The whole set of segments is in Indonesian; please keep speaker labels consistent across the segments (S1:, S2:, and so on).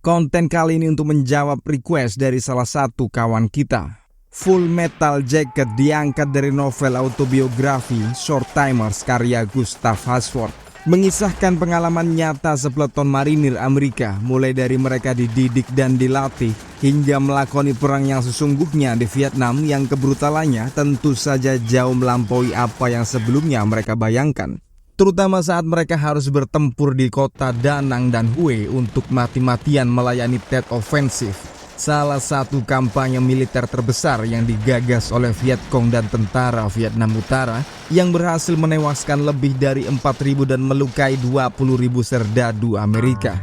S1: Konten kali ini untuk menjawab request dari salah satu kawan kita. Full Metal Jacket diangkat dari novel autobiografi Short Timers karya Gustav Hasford. Mengisahkan pengalaman nyata sepeleton marinir Amerika, mulai dari mereka dididik dan dilatih hingga melakoni perang yang sesungguhnya di Vietnam yang kebrutalannya tentu saja jauh melampaui apa yang sebelumnya mereka bayangkan. Terutama saat mereka harus bertempur di kota Da Nang dan Hue untuk mati-matian melayani Tet Offensive, salah satu kampanye militer terbesar yang digagas oleh Viet Cong dan tentara Vietnam Utara yang berhasil menewaskan lebih dari 4.000 dan melukai 20.000 serdadu Amerika.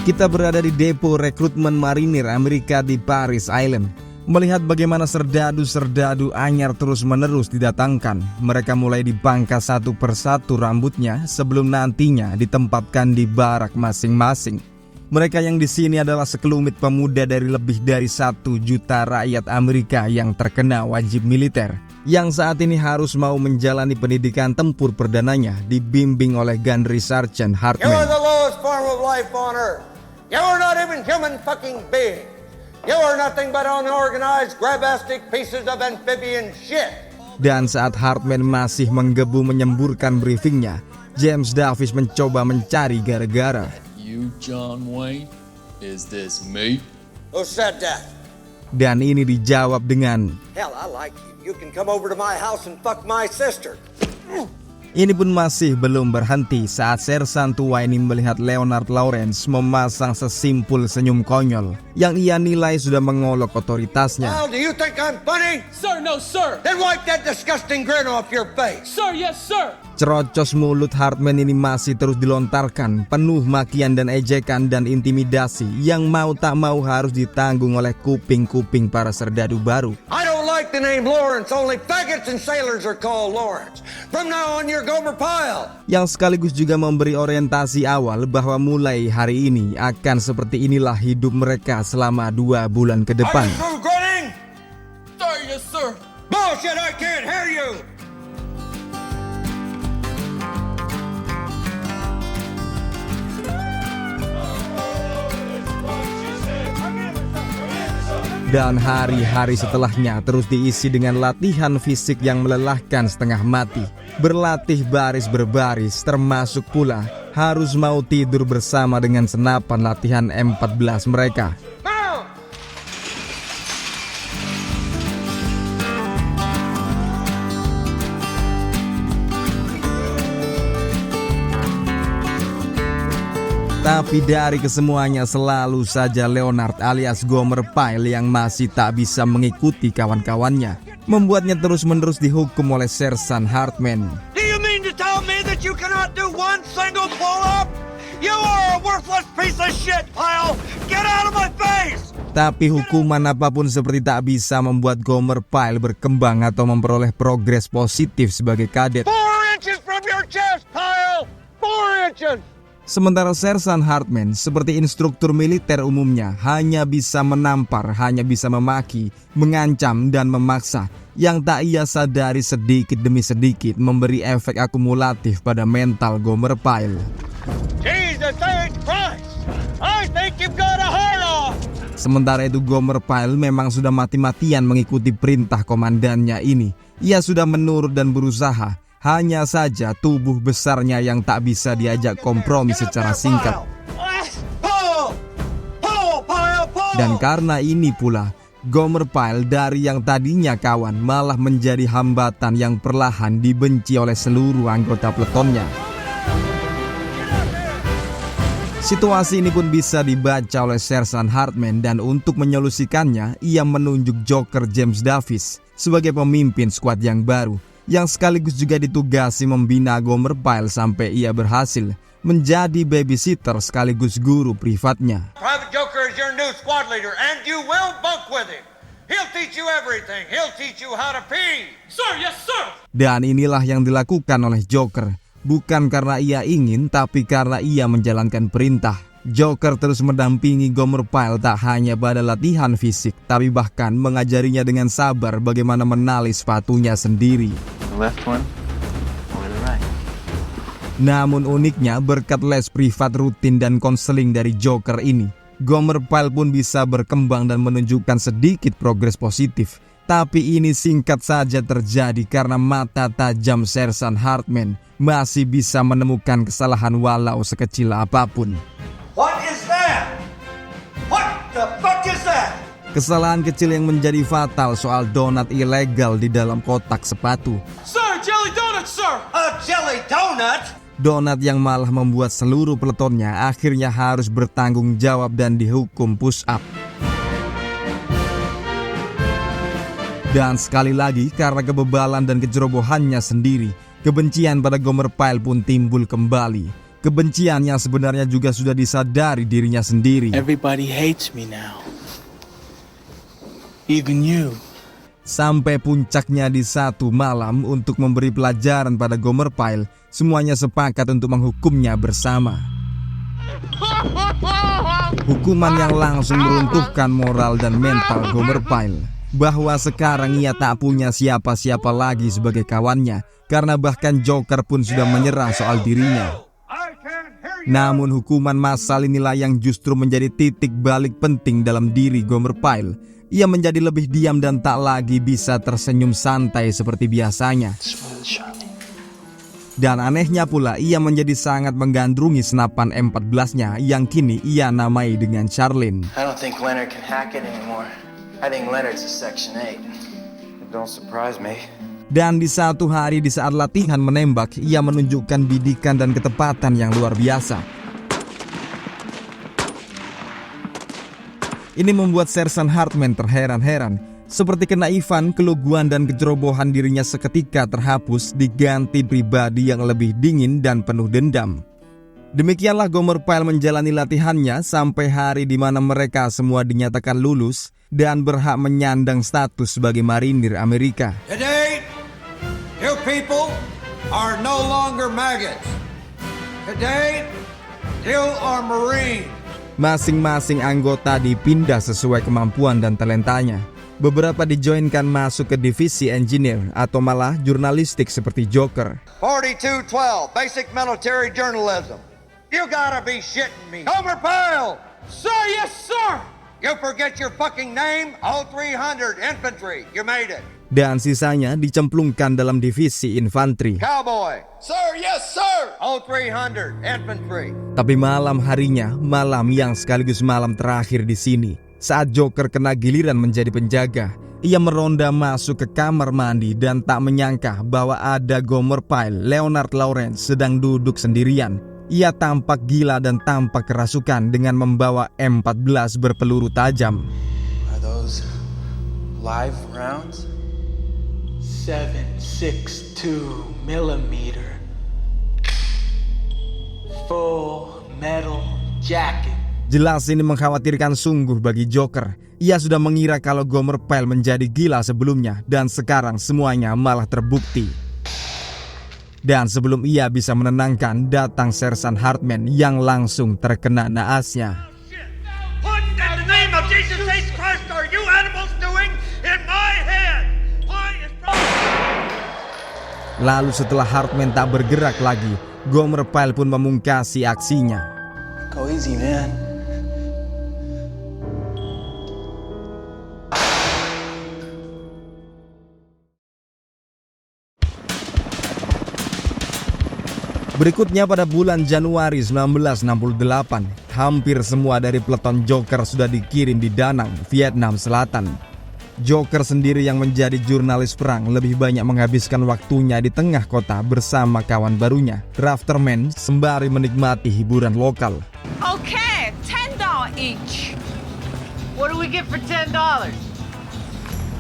S1: Kita berada di depo rekrutmen marinir Amerika di Paris Island. Melihat bagaimana serdadu-serdadu anyar terus-menerus didatangkan, mereka mulai dipangkas satu persatu rambutnya sebelum nantinya ditempatkan di barak masing-masing. Mereka yang di sini adalah sekelumit pemuda dari lebih dari 1 juta rakyat Amerika yang terkena wajib militer, yang saat ini harus mau menjalani pendidikan tempur perdananya dibimbing oleh Gunnery Sergeant Hartman.
S2: You are the lowest form of life on earth. You are not even human fucking being. You are nothing but unorganized, grabastic pieces of amphibian shit.
S1: Dan saat Hartman masih menggebu menyemburkan briefingnya, James Davis mencoba mencari gara-gara.
S3: You, John Wayne? Is this me?
S2: Who said that?
S1: Dan ini dijawab dengan,
S2: Hell, I like you. You can come over to my house and fuck my sister.
S1: ini pun masih belum berhenti saat Sersan tua ini melihat Leonard Lawrence memasang sesimpul senyum konyol yang ia nilai sudah mengolok otoritasnya.
S2: Well, do you think I'm funny?
S4: Sir, no, sir.
S2: Then wipe that disgusting grin off your face.
S4: Sir, yes, sir.
S1: Cerocos mulut Hartman ini masih terus dilontarkan, penuh makian dan ejekan dan intimidasi yang mau tak mau harus ditanggung oleh kuping-kuping para serdadu baru.
S2: I don't like the name Lawrence. Only faggots and sailors are called Lawrence. From now on, you're Gomer Pyle.
S1: Yang sekaligus juga memberi orientasi awal bahwa mulai hari ini akan seperti inilah hidup mereka selama 2 bulan ke depan.
S2: Are you through grinning?
S4: Sir, yes, sir.
S2: Bullshit, I can't hear you.
S1: Dan hari-hari setelahnya terus diisi dengan latihan fisik yang melelahkan setengah mati. Berlatih baris berbaris, termasuk pula harus mau tidur bersama dengan senapan latihan M14 mereka. Tapi dari kesemuanya selalu saja Leonard alias Gomer Pyle yang masih tak bisa mengikuti kawan-kawannya, membuatnya terus-menerus dihukum oleh Sersan Hartman.
S2: Do you mean to tell me that you cannot do one single pull-up? You are a worthless piece of shit, Pyle! Get out of my face!
S1: Tapi hukuman apapun seperti tak bisa membuat Gomer Pyle berkembang atau memperoleh progres positif sebagai kadet.
S2: 4 inches from your chest, Pyle! 4 inches!
S1: Sementara Sersan Hartman seperti instruktur militer umumnya hanya bisa menampar, hanya bisa memaki, mengancam dan memaksa, yang tak ia sadari sedikit demi sedikit memberi efek akumulatif pada mental Gomer Pyle.
S2: Jesus H. Christ! I think you've got a heart off!
S1: Sementara itu Gomer Pyle memang sudah mati-matian mengikuti perintah komandannya ini. Ia sudah menurut dan berusaha. Hanya saja tubuh besarnya yang tak bisa diajak kompromi secara singkat. Dan karena ini pula, Gomer Pyle dari yang tadinya kawan malah menjadi hambatan yang perlahan dibenci oleh seluruh anggota peletonnya. Situasi ini pun bisa dibaca oleh Sersan Hartman dan untuk menyolusikannya, ia menunjuk Joker James Davis sebagai pemimpin skuad yang baru, yang sekaligus juga ditugasi membina Gomer Pyle sampai ia berhasil menjadi babysitter sekaligus guru privatnya.
S2: Private Joker is your new squad leader and you will bunk with him. He'll teach you everything. He'll teach you how to pee.
S4: Sir, yes, sir.
S1: Dan inilah yang dilakukan oleh Joker. Bukan karena ia ingin, tapi karena ia menjalankan perintah. Joker terus mendampingi Gomer Pyle tak hanya pada latihan fisik, tapi bahkan mengajarinya dengan sabar bagaimana menali sepatunya sendiri.
S5: The left one or the right?
S1: Namun uniknya berkat les privat rutin dan konseling dari Joker ini, Gomer Pyle pun bisa berkembang dan menunjukkan sedikit progres positif. Tapi ini singkat saja terjadi karena mata tajam Sersan Hartman masih bisa menemukan kesalahan walau sekecil apapun.
S2: What is that? What the fuck is that?
S1: Kesalahan kecil yang menjadi fatal soal donat ilegal di dalam kotak sepatu.
S4: Sir, jelly donut, sir!
S2: A jelly donut?
S1: Donat yang malah membuat seluruh peletonnya akhirnya harus bertanggung jawab dan dihukum push up. Dan sekali lagi karena kebebalan dan kecerobohannya sendiri, kebencian pada Gomer Pyle pun timbul kembali. Kebencian yang sebenarnya juga sudah disadari dirinya sendiri.
S5: Everybody hates me now. Even you.
S1: Sampai puncaknya di satu malam untuk memberi pelajaran pada Gomer Pyle, semuanya sepakat untuk menghukumnya bersama. Hukuman yang langsung meruntuhkan moral dan mental Gomer Pyle. Bahwa sekarang ia tak punya siapa-siapa lagi sebagai kawannya, karena bahkan Joker pun sudah menyerah soal dirinya. Namun hukuman massal inilah yang justru menjadi titik balik penting dalam diri Gomer Pyle. Ia menjadi lebih diam dan tak lagi bisa tersenyum santai seperti biasanya. Dan anehnya pula ia menjadi sangat menggandrungi senapan M14-nya yang kini ia namai dengan Charlene.
S5: I don't think Leonard can hack it anymore. I think Leonard's a Section 8. It don't surprise me.
S1: Dan di satu hari di saat latihan menembak, ia menunjukkan bidikan dan ketepatan yang luar biasa. Ini membuat Sersan Hartman terheran-heran. Seperti kenaifan, keluguan dan kecerobohan dirinya seketika terhapus diganti pribadi yang lebih dingin dan penuh dendam. Demikianlah Gomer Pyle menjalani latihannya sampai hari di mana mereka semua dinyatakan lulus dan berhak menyandang status sebagai marinir Amerika.
S2: Today, you people are no longer maggots. Today, you are Marines.
S1: Masing-masing anggota dipindah sesuai kemampuan dan talentanya. Beberapa dijoinkan masuk ke divisi engineer atau malah jurnalistik seperti Joker.
S2: 4212, basic military journalism. You gotta be shitting me. Gomer Pyle!
S4: Sir, yes, sir!
S2: You forget your fucking name? 0300 infantry. You made it.
S1: Dan sisanya dicemplungkan dalam divisi infanteri.
S2: Cowboy.
S4: Sir, yes, sir!
S2: 0300 infantry.
S1: Tapi malam harinya, malam yang sekaligus malam terakhir di sini. Saat Joker kena giliran menjadi penjaga, ia meronda masuk ke kamar mandi dan tak menyangka bahwa ada Gomer Pyle, Leonard Lawrence sedang duduk sendirian. Ia tampak gila dan tampak kerasukan dengan membawa M14 berpeluru tajam.
S5: Are those live rounds? 7.62 millimeter. Full metal jacket.
S1: Jelas ini mengkhawatirkan sungguh bagi Joker. Ia sudah mengira kalau Gomer Pyle menjadi gila sebelumnya dan sekarang semuanya malah terbukti. Dan sebelum ia bisa menenangkan, datang Sersan Hartman yang langsung terkena naasnya.
S2: What in the name of Jesus Christ are you animals doing in my head? Why is...
S1: Lalu setelah Hartman tak bergerak lagi, Gomer Pyle pun memungkasi aksinya.
S5: Go easy, man.
S1: Berikutnya pada bulan Januari 1968, hampir semua dari peleton Joker sudah dikirim di Da Nang, Vietnam Selatan. Joker sendiri yang menjadi jurnalis perang lebih banyak menghabiskan waktunya di tengah kota bersama kawan barunya, Rafterman, sembari menikmati hiburan lokal.
S6: Okay, $10 each.
S4: What do we get for $10?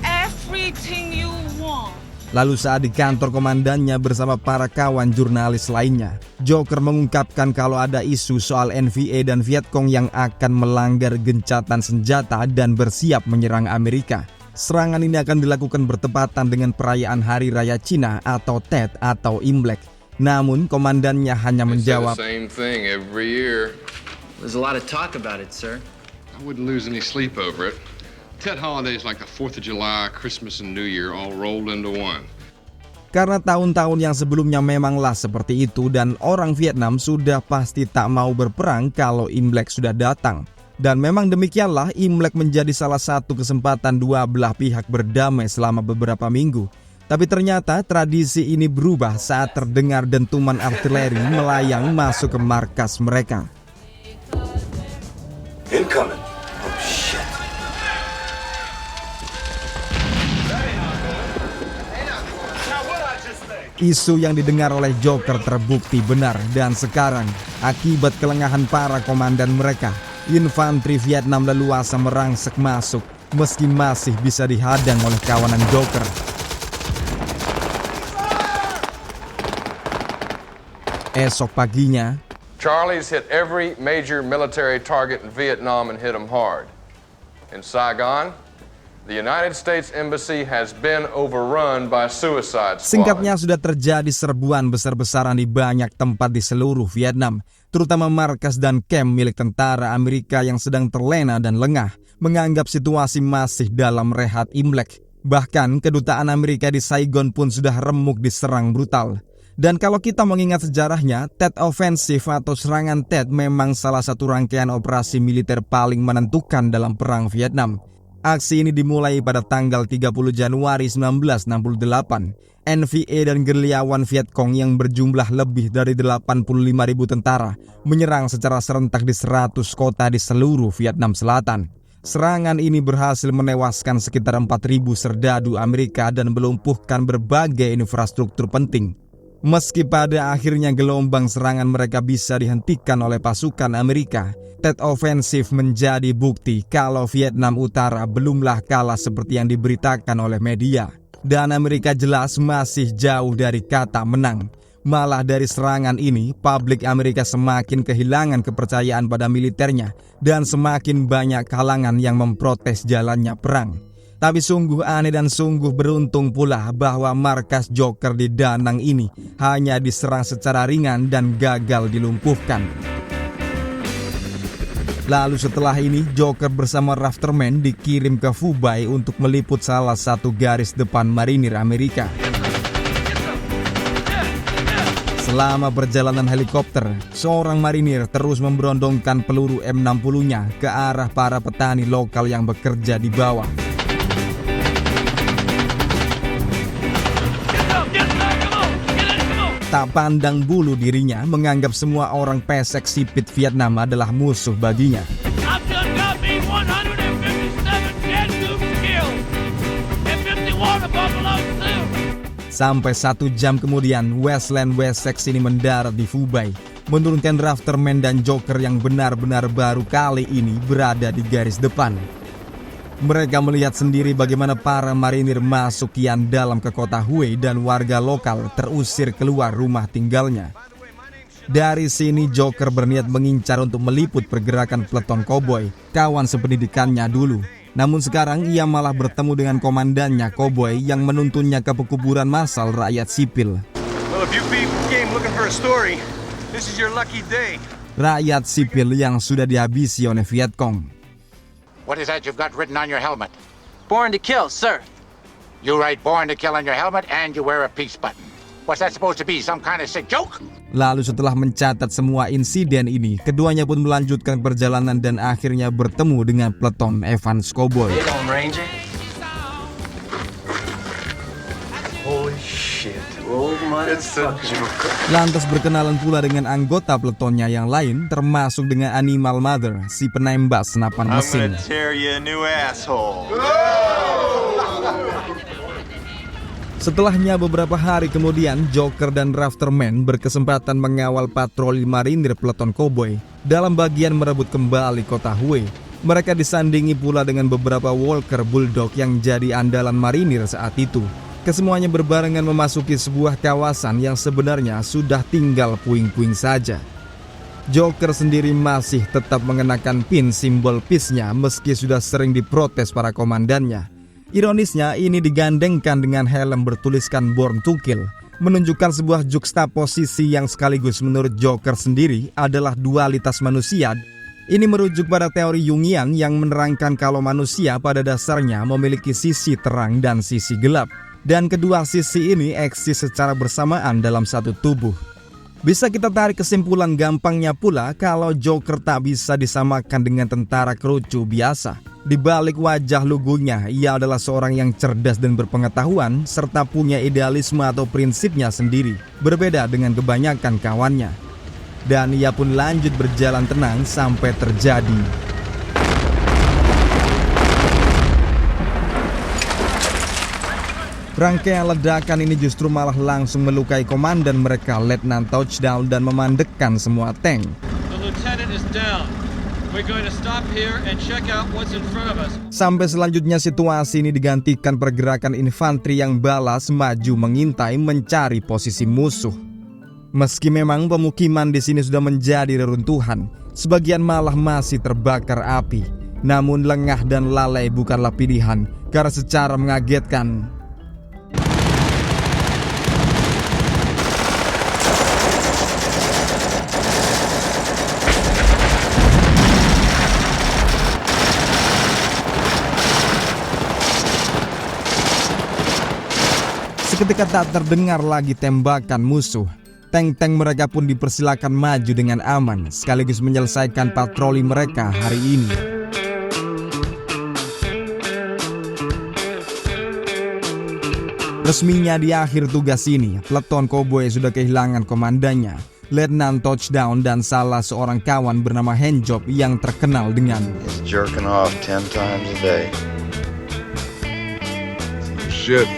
S6: Everything you want.
S1: Lalu saat di kantor komandannya bersama para kawan jurnalis lainnya, Joker mengungkapkan kalau ada isu soal NVA dan Vietcong yang akan melanggar gencatan senjata dan bersiap menyerang Amerika. Serangan ini akan dilakukan bertepatan dengan perayaan Hari Raya Cina atau Tet atau Imlek. Namun komandannya hanya menjawab,
S7: Same thing every year.
S8: There's a lot of talk about it, sir.
S7: I wouldn't lose any sleep over it. Tet holidays like the 4th of July, Christmas, and New Year all rolled into one.
S1: Karena tahun-tahun yang sebelumnya memanglah seperti itu dan orang Vietnam sudah pasti tak mau berperang kalau Imlek sudah datang. Dan memang demikianlah, Imlek menjadi salah satu kesempatan dua belah pihak berdamai selama beberapa minggu. Tapi ternyata tradisi ini berubah saat terdengar dentuman artileri melayang masuk ke markas mereka.
S9: Incoming. Oh shit.
S1: Isu yang didengar oleh Joker terbukti benar dan sekarang akibat kelengahan para komandan mereka, infanteri Vietnam leluasa merangsek masuk meski masih bisa dihadang oleh kawanan Joker. Esok paginya,
S7: Charlie's hit every major military target in Vietnam and hit them hard. In Saigon, the United States Embassy has been overrun by suicide squad.
S1: Singkatnya sudah terjadi serbuan besar-besaran di banyak tempat di seluruh Vietnam, terutama markas dan kamp milik tentara Amerika yang sedang terlena dan lengah, menganggap situasi masih dalam rehat Imlek. Bahkan kedutaan Amerika di Saigon pun sudah remuk diserang brutal. Dan kalau kita mengingat sejarahnya, Tet Offensive atau serangan Tet memang salah satu rangkaian operasi militer paling menentukan dalam Perang Vietnam. Aksi ini dimulai pada tanggal 30 Januari 1968. NVA dan gerilyawan Vietcong yang berjumlah lebih dari 85.000 tentara menyerang secara serentak di 100 kota di seluruh Vietnam Selatan. Serangan ini berhasil menewaskan sekitar 4.000 serdadu Amerika dan melumpuhkan berbagai infrastruktur penting. Meski pada akhirnya gelombang serangan mereka bisa dihentikan oleh pasukan Amerika, Tet Offensive menjadi bukti kalau Vietnam Utara belumlah kalah seperti yang diberitakan oleh media. Dan Amerika jelas masih jauh dari kata menang. Malah dari serangan ini, publik Amerika semakin kehilangan kepercayaan pada militernya dan semakin banyak kalangan yang memprotes jalannya perang. Tapi sungguh aneh dan sungguh beruntung pula bahwa markas Joker di Da Nang ini hanya diserang secara ringan dan gagal dilumpuhkan. Lalu setelah ini, Joker bersama Rafterman dikirim ke Hubei untuk meliput salah satu garis depan marinir Amerika. Selama perjalanan helikopter, seorang marinir terus memberondongkan peluru M60-nya ke arah para petani lokal yang bekerja di bawah. Tak pandang bulu dirinya menganggap semua orang pesek sipit Vietnam adalah musuh baginya. Sampai 1 jam kemudian, Westland Wessex ini mendarat di Hubei, menurunkan Rafterman dan Joker yang benar-benar baru kali ini berada di garis depan. Mereka melihat sendiri bagaimana para marinir masuk kian dalam ke kota Hue dan warga lokal terusir keluar rumah tinggalnya. Dari sini Joker berniat mengincar untuk meliput pergerakan peleton koboi, kawan sependidikannya dulu. Namun sekarang ia malah bertemu dengan komandannya koboi yang menuntunnya ke pekuburan massal rakyat sipil. Rakyat sipil yang sudah dihabisi oleh Vietcong.
S10: What is that you've got written on your helmet?
S4: Born to kill, sir.
S10: You write born to kill on your helmet and you wear a peace button. What's that supposed to be, some kind of sick joke?
S1: Lalu setelah mencatat semua insiden ini, keduanya pun melanjutkan perjalanan dan akhirnya bertemu dengan peleton Evans Cowboy.
S9: Holy shit. Oh my. It's the Joker.
S1: Lantas berkenalan pula dengan anggota peletonnya yang lain, termasuk dengan Animal Mother, si penembak senapan mesin.
S9: Tear you a new asshole.
S1: Setelahnya beberapa hari kemudian, Joker dan Rafterman berkesempatan mengawal patroli marinir peleton koboi dalam bagian merebut kembali kota Hue. Mereka disandingi pula dengan beberapa Walker Bulldog yang jadi andalan marinir saat itu. Kesemuanya berbarengan memasuki sebuah kawasan yang sebenarnya sudah tinggal puing-puing saja. Joker sendiri masih tetap mengenakan pin simbol peace-nya meski sudah sering diprotes para komandannya. Ironisnya ini digandengkan dengan helm bertuliskan Born to Kill, menunjukkan sebuah juxtaposisi yang sekaligus menurut Joker sendiri adalah dualitas manusia. Ini merujuk pada teori Jungian yang menerangkan kalau manusia pada dasarnya memiliki sisi terang dan sisi gelap. Dan kedua sisi ini eksis secara bersamaan dalam satu tubuh. Bisa kita tarik kesimpulan gampangnya pula kalau Joker tak bisa disamakan dengan tentara kerucu biasa. Di balik wajah lugunya, ia adalah seorang yang cerdas dan berpengetahuan serta punya idealisme atau prinsipnya sendiri, berbeda dengan kebanyakan kawannya. Dan ia pun lanjut berjalan tenang sampai terjadi. Rangkaian ledakan ini justru malah langsung melukai komandan mereka, Letnan Touchdown, dan memandekkan semua tank.
S4: The lieutenant is down. We're going to stop here and check out what's in front of us.
S1: Sampai selanjutnya situasi ini digantikan pergerakan infanteri yang balas maju mengintai mencari posisi musuh. Meski memang pemukiman di sini sudah menjadi reruntuhan, sebagian malah masih terbakar api. Namun lengah dan lalai bukanlah pilihan, karena secara mengagetkan seketika tak terdengar lagi tembakan musuh. Tank-tank mereka pun dipersilakan maju dengan aman, sekaligus menyelesaikan patroli mereka hari ini. Resminya di akhir tugas ini, peleton koboi sudah kehilangan komandannya, Letnan Touchdown, dan salah seorang kawan bernama Handjob yang terkenal dengan
S9: jerking off 10 times a day.
S11: Shit.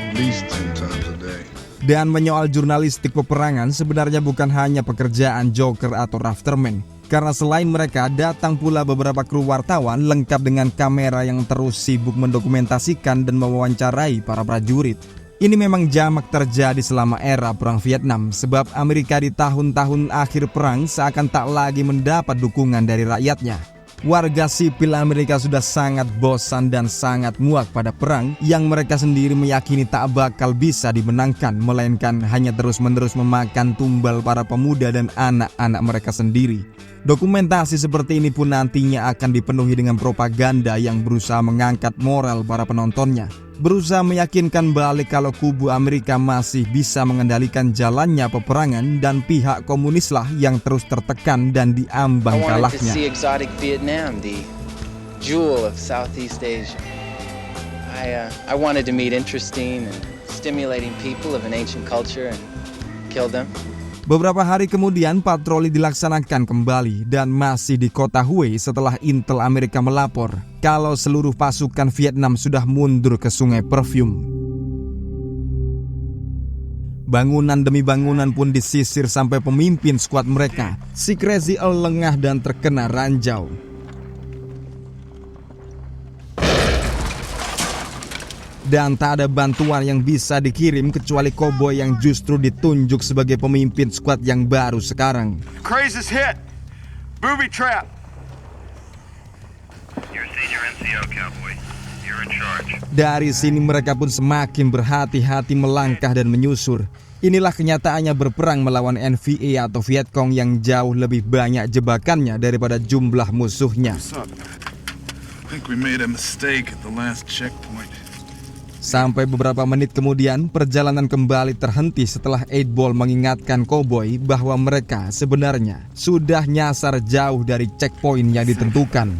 S11: At least 10 times a day.
S1: Dan menyoal jurnalistik peperangan sebenarnya bukan hanya pekerjaan Joker atau Rafterman. Karena selain mereka, datang pula beberapa kru wartawan lengkap dengan kamera yang terus sibuk mendokumentasikan dan mewawancarai para prajurit. Ini memang jamak terjadi selama era Perang Vietnam, sebab Amerika di tahun-tahun akhir perang seakan tak lagi mendapat dukungan dari rakyatnya. Warga sipil Amerika sudah sangat bosan dan sangat muak pada perang yang mereka sendiri meyakini tak bakal bisa dimenangkan, melainkan hanya terus-menerus memakan tumbal para pemuda dan anak-anak mereka sendiri. Dokumentasi seperti ini pun nantinya akan dipenuhi dengan propaganda yang berusaha mengangkat moral para penontonnya, berusaha meyakinkan balik kalau kubu Amerika masih bisa mengendalikan jalannya peperangan dan pihak komunislah yang terus tertekan dan diambang kalahnya.
S8: I wanted to see exotic Vietnam, the jewel of Southeast Asia. I wanted to meet interesting and stimulating people of an ancient culture and kill them.
S1: Beberapa hari kemudian patroli dilaksanakan kembali dan masih di kota Hue setelah intel Amerika melapor kalau seluruh pasukan Vietnam sudah mundur ke Sungai Perfume. Bangunan demi bangunan pun disisir sampai pemimpin skuad mereka, si Crazy Earl, lengah dan terkena ranjau. Dan tak ada bantuan yang bisa dikirim kecuali koboi yang justru ditunjuk sebagai pemimpin skuad yang baru sekarang.
S12: Crazy's hit. Booby trap.
S13: You're senior NCO, cowboy. You're in charge.
S1: Dari sini mereka pun semakin berhati-hati melangkah dan menyusur. Inilah kenyataannya berperang melawan NVA atau Vietcong yang jauh lebih banyak jebakannya daripada jumlah musuhnya.
S11: I think we made a mistake at the last checkpoint.
S1: Sampai beberapa menit kemudian, perjalanan kembali terhenti setelah 8 Ball mengingatkan koboi bahwa mereka sebenarnya sudah nyasar jauh dari checkpoint yang ditentukan.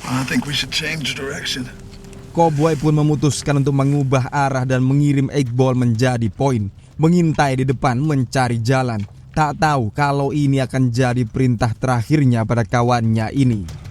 S11: I think we should change direction.
S1: Koboi pun memutuskan untuk mengubah arah dan mengirim 8 Ball menjadi poin, mengintai di depan mencari jalan. Tak tahu kalau ini akan jadi perintah terakhirnya pada kawannya ini.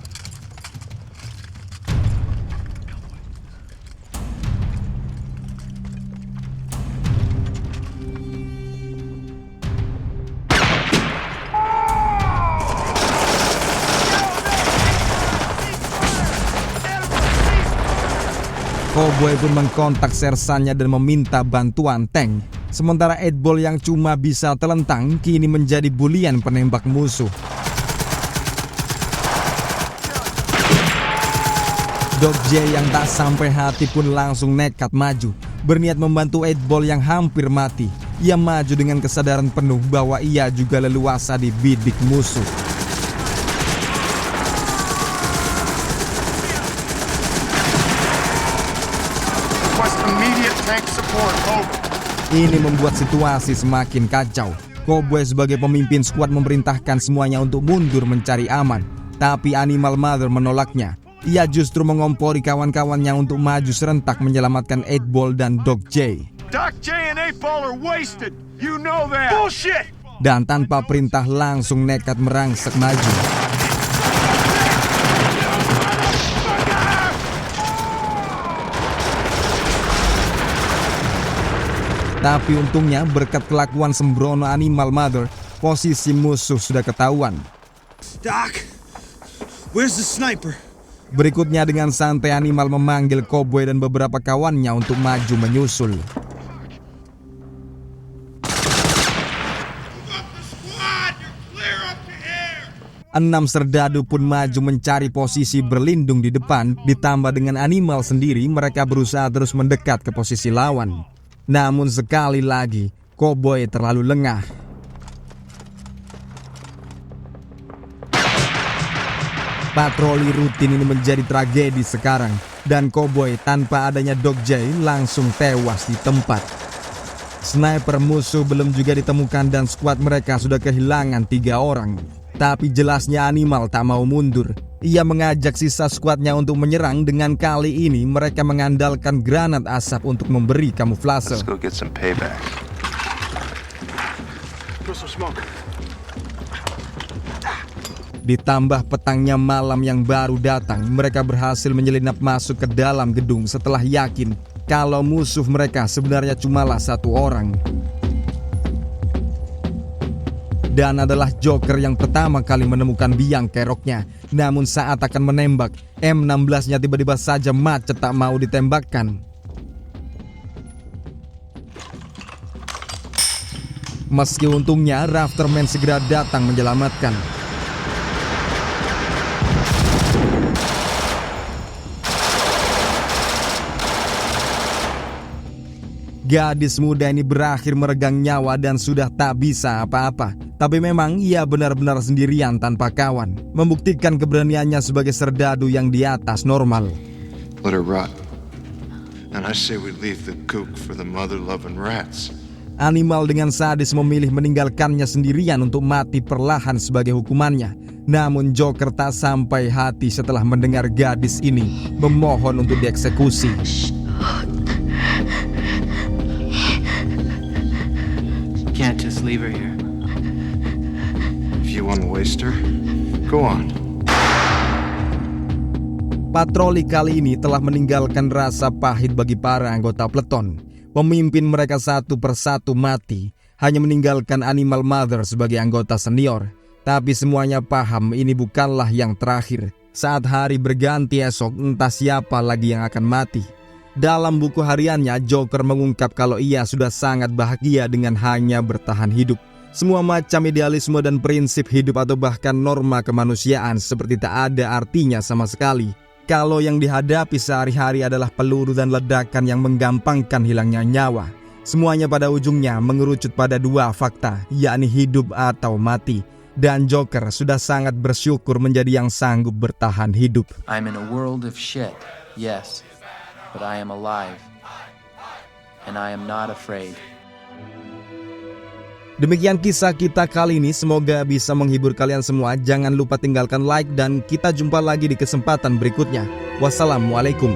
S1: Koboi pun mengkontak sersannya dan meminta bantuan tank. Sementara 8 Ball yang cuma bisa telentang kini menjadi bulian penembak musuh. Doc J yang tak sampai hati pun langsung nekat maju, berniat membantu 8 Ball yang hampir mati. Ia maju dengan kesadaran penuh bahwa ia juga leluasa dibidik musuh. Ini membuat situasi semakin kacau. Cowboy sebagai pemimpin skuad memerintahkan semuanya untuk mundur mencari aman. Tapi Animal Mother menolaknya. Ia justru mengompori kawan-kawannya untuk maju serentak menyelamatkan 8-Ball dan Doc J.
S12: Doc J and 8-Ball are wasted. You know that. Bullshit!
S1: Dan tanpa perintah langsung nekat merangsek maju. Tapi untungnya berkat kelakuan sembrono Animal Mother, posisi musuh sudah ketahuan.
S14: Doc, where's the sniper?
S1: Berikutnya dengan santai Animal memanggil Cowboy dan beberapa kawannya untuk maju menyusul. Enam serdadu pun maju mencari posisi berlindung di depan. Ditambah dengan Animal sendiri, mereka berusaha terus mendekat ke posisi lawan. Namun sekali lagi, Cowboy terlalu lengah. Patroli rutin ini menjadi tragedi sekarang. Dan Cowboy tanpa adanya Doc J langsung tewas di tempat. Sniper musuh belum juga ditemukan dan skuad mereka sudah kehilangan 3 orang. Tapi jelasnya Animal tak mau mundur. Ia mengajak sisa skuadnya untuk menyerang. Dengan kali ini mereka mengandalkan granat asap untuk memberi kamuflase.
S9: Let's go get some payback.
S1: Ditambah petangnya malam yang baru datang, mereka berhasil menyelinap masuk ke dalam gedung setelah yakin kalau musuh mereka sebenarnya cumalah 1 orang. Dan adalah Joker yang pertama kali menemukan biang keroknya. Namun saat akan menembak, M16-nya tiba-tiba saja macet tak mau ditembakkan. Meski untungnya, Rafterman segera datang menyelamatkan. Gadis muda ini berakhir meregang nyawa dan sudah tak bisa apa-apa. Tapi memang ia benar-benar sendirian tanpa kawan. Membuktikan keberaniannya sebagai serdadu yang di atas normal.
S9: Let her rot. And I say we leave the kook for the mother-loving rats.
S1: Animal dengan sadis memilih meninggalkannya sendirian untuk mati perlahan sebagai hukumannya. Namun Joker tak sampai hati setelah mendengar gadis ini memohon untuk dieksekusi.
S8: Can't just leave her here.
S9: If you want to waste her, go on.
S1: Patroli kali ini telah meninggalkan rasa pahit bagi para anggota peleton. Pemimpin mereka satu persatu mati, hanya meninggalkan Animal Mother sebagai anggota senior. Tapi semuanya paham ini bukanlah yang terakhir. Saat hari berganti esok, entah siapa lagi yang akan mati. Dalam buku hariannya, Joker mengungkap kalau ia sudah sangat bahagia dengan hanya bertahan hidup. Semua macam idealisme dan prinsip hidup atau bahkan norma kemanusiaan seperti tak ada artinya sama sekali. Kalau yang dihadapi sehari-hari adalah peluru dan ledakan yang menggampangkan hilangnya nyawa. Semuanya pada ujungnya mengerucut pada 2 fakta, yakni hidup atau mati. Dan Joker sudah sangat bersyukur menjadi yang sanggup bertahan hidup.
S8: I'm in a world of shit, yes. But I am alive, and I am not afraid.
S1: Demikian kisah kita kali ini, semoga bisa menghibur kalian semua. Jangan lupa tinggalkan like dan kita jumpa lagi di kesempatan berikutnya. Wassalamualaikum.